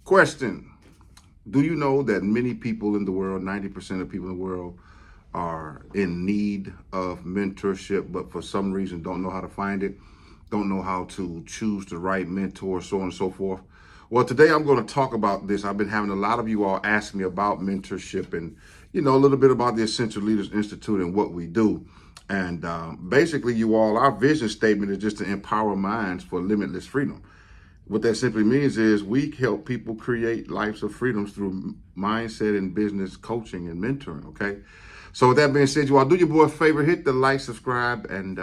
Question. Do you know that many people in the world, 90% of people in the world, are in need of mentorship, but for some reason don't know how to find it, don't know how to choose the right mentor, so on and so forth? Well, today I'm going to talk about this. I've been having a lot of you all ask me about mentorship and, a little bit about the Essential Leaders Institute and what we do. And basically, you all, our vision statement is just to empower minds for limitless freedom. What that simply means is we help people create lives of freedoms through mindset and business coaching and mentoring, okay? So with that being said, you all do your boy a favor, hit the like, subscribe, and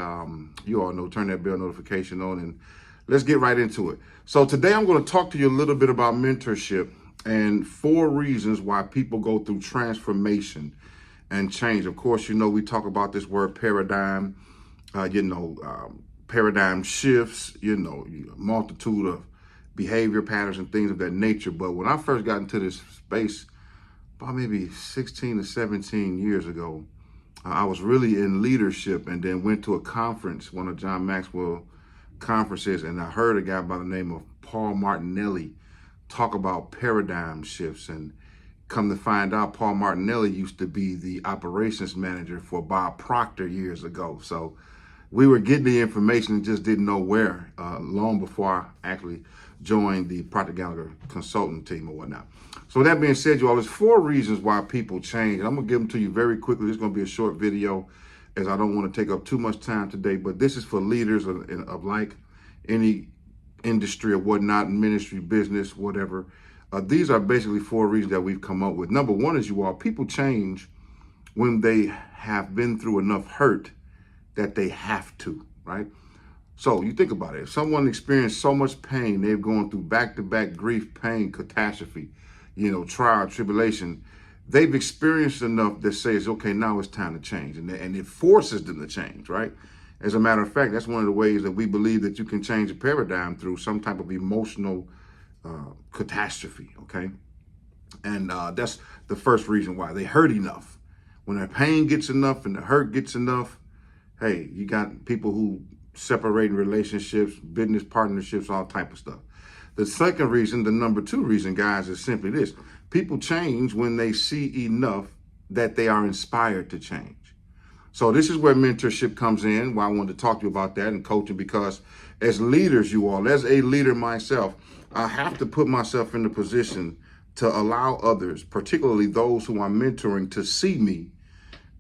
you all know, turn that bell notification on, and let's get right into it. So today I'm going to talk to you a little bit about mentorship and 4 reasons why people go through transformation and change. Of course, we talk about this word paradigm, paradigm shifts, multitude of behavior patterns and things of that nature. But when I first got into this space, about maybe 16 to 17 years ago, I was really in leadership and then went to a conference, one of John Maxwell conferences, and I heard a guy by the name of Paul Martinelli talk about paradigm shifts. And come to find out, Paul Martinelli used to be the operations manager for Bob Proctor years ago. So we were getting the information and just didn't know where, long before I actually joined the Procter Gallagher consulting team or whatnot. So that being said, you all, there's 4 reasons why people change. And I'm going to give them to you very quickly. It's going to be a short video as I don't want to take up too much time today. But this is for leaders of like any industry or whatnot, ministry, business, whatever. These are basically 4 reasons that we've come up with. Number 1 is, you all, people change when they have been through enough hurt that they have to, right? So you think about it. If someone experienced so much pain, they've gone through back-to-back grief, pain, catastrophe, trial, tribulation, they've experienced enough that says, okay, now it's time to change. And it forces them to change, right? As a matter of fact, that's one of the ways that we believe that you can change a paradigm, through some type of emotional catastrophe, okay? And that's the first reason why. They hurt enough. When their pain gets enough and the hurt gets enough, hey, you got people who separating relationships, business partnerships, all type of stuff. The second reason, the number 2 reason, guys, is simply this. People change when they see enough that they are inspired to change. So this is where mentorship comes in, why I wanted to talk to you about that, and coaching, because as leaders, you all, as a leader myself, I have to put myself in the position to allow others, particularly those who I'm mentoring, to see me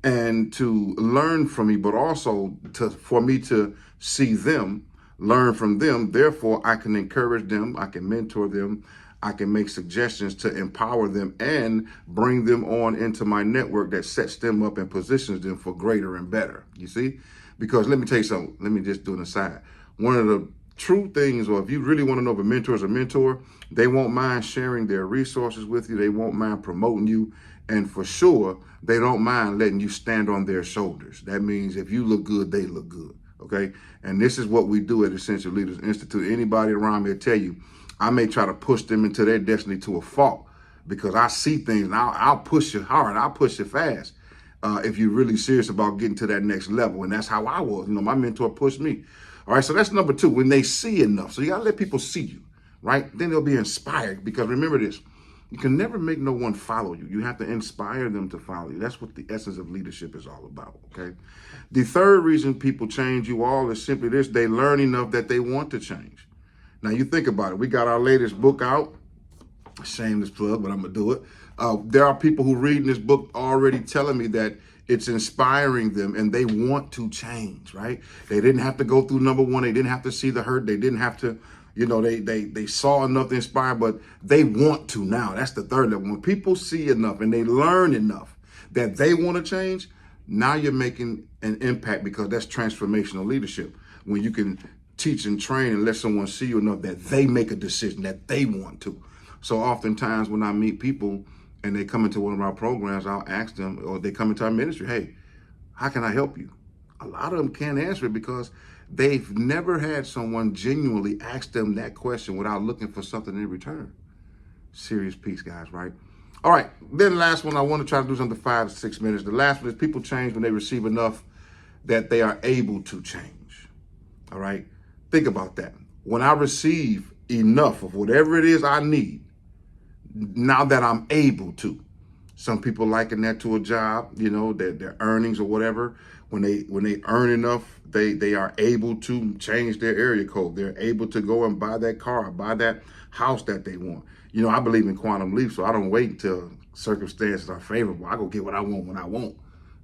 and to learn from me, but also for me to see them, learn from them. Therefore, I can encourage them, I can mentor them, I can make suggestions to empower them and bring them on into my network that sets them up and positions them for greater and better. You see? Because let me tell you something. Let me just do an aside. One of the true things, or if you really want to know if a mentor is a mentor, they won't mind sharing their resources with you. They won't mind promoting you. And for sure, they don't mind letting you stand on their shoulders. That means if you look good, they look good. Okay. And this is what we do at Essential Leaders Institute. Anybody around me will tell you, I may try to push them into their destiny to a fault, because I see things and I'll push you hard. I'll push you fast. If you're really serious about getting to that next level. And that's how I was. My mentor pushed me. All right. So that's number 2, when they see enough. So you got to let people see you, right? Then they'll be inspired, because remember this. You can never make no one follow you. You have to inspire them to follow you. That's what the essence of leadership is all about, okay? The third reason people change, you all, is simply this. They learn enough that they want to change. Now, you think about it. We got our latest book out. Shameless plug, but I'm going to do it. There are people who reading this book already telling me that it's inspiring them and they want to change, right? They didn't have to go through number 1. They didn't have to see the hurt. They didn't have to, they saw enough to inspire, but they want to now. That's the third level. When people see enough and they learn enough that they want to change, now you're making an impact, because that's transformational leadership. When you can teach and train and let someone see you enough that they make a decision that they want to. So oftentimes when I meet people and they come into one of our programs, I'll ask them, or they come into our ministry, hey, how can I help you? A lot of them can't answer it because they've never had someone genuinely ask them that question without looking for something in return. Serious piece, guys, right? All right, then the last one, I want to try to do something 5 to 6 minutes. The last one is people change when they receive enough that they are able to change. All right, think about that. When I receive enough of whatever it is I need, now that I'm able to. Some people liken that to a job, their earnings or whatever. When they earn enough, they are able to change their area code. They're able to go and buy that car, buy that house that they want. I believe in quantum leap, so I don't wait until circumstances are favorable. I go get what I want when I want.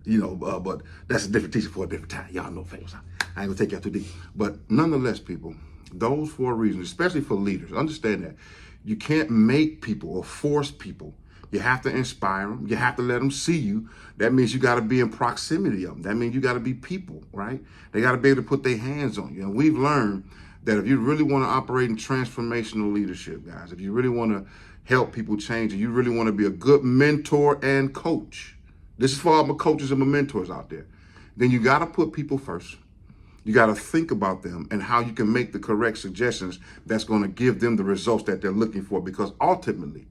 But that's a different teaching for a different time. Y'all know famous. I ain't gonna take y'all too deep. But nonetheless, people, those 4 reasons, especially for leaders, understand that you can't make people or force people. You have to inspire them. You have to let them see you. That means you got to be in proximity of them. That means you got to be people, right? They got to be able to put their hands on you. And we've learned that if you really want to operate in transformational leadership, guys, if you really want to help people change, and you really want to be a good mentor and coach, this is for all my coaches and my mentors out there, then you got to put people first. You got to think about them and how you can make the correct suggestions that's going to give them the results that they're looking for, because ultimately,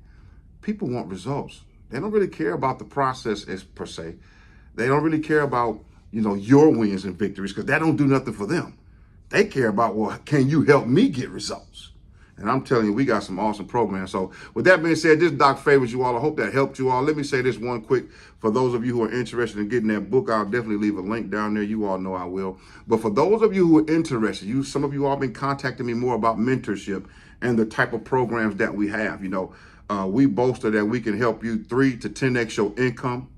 people want results. They don't really care about the process as per se. They don't really care about, your wins and victories, because that don't do nothing for them. They care about, well, can you help me get results? And I'm telling you, we got some awesome programs. So with that being said, this Doc favors you all. I hope that helped you all. Let me say this one quick. For those of you who are interested in getting that book, I'll definitely leave a link down there. You all know I will. But for those of you who are interested, some of you all been contacting me more about mentorship and the type of programs that we have. We boasted that we can help you 3 to 10x your income,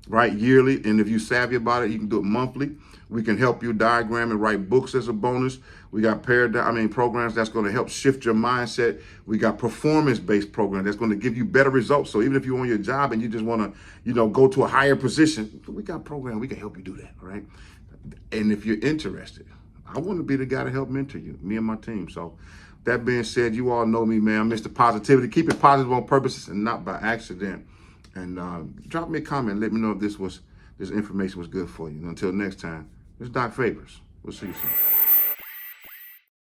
right, yearly. And if you're savvy about it, you can do it monthly. We can help you diagram and write books as a bonus. We got programs that's going to help shift your mindset. We got performance-based programs that's going to give you better results. So even if you're on your job and you just want to, go to a higher position, we got programs. We can help you do that, all right? And if you're interested, I want to be the guy to help mentor you, me and my team. So that being said, you all know me, man. Mr. Positivity. Keep it positive on purpose and not by accident. And drop me a comment. Let me know if this information was good for you. And until next time, this is Doc Favors. We'll see you soon.